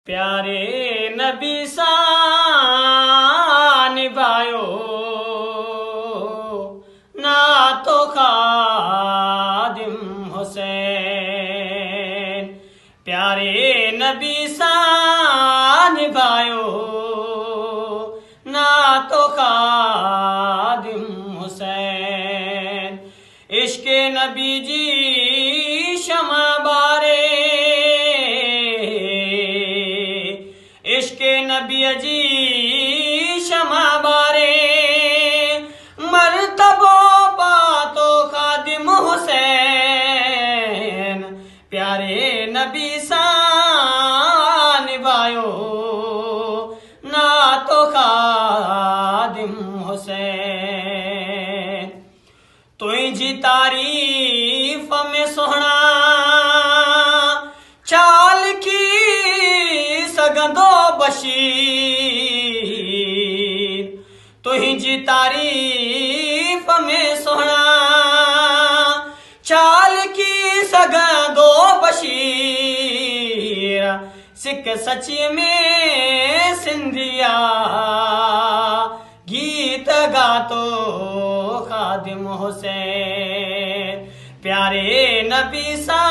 प्यारे नबी सा निभायो ना तो खादिम हुसैन। प्यारे नबी सा निभायो ना तो खादिम हुसैन। इश्क़ नबी जी शमा बारे, इश्क़ नबी जी शमा बारे, मर्तबो बातो खादिम हुसैन। प्यारे नबी सा निभायो ना तो खादिम हुसैन। तुझी तारीफ में सोहना चाल की सगंदो बशीर। तुझी तारीफ में सोहना चाल की सगंदो बशीर। सिख सची में सिंधिया गीत गातो खादिम हुसैन। प्यारे नबी सा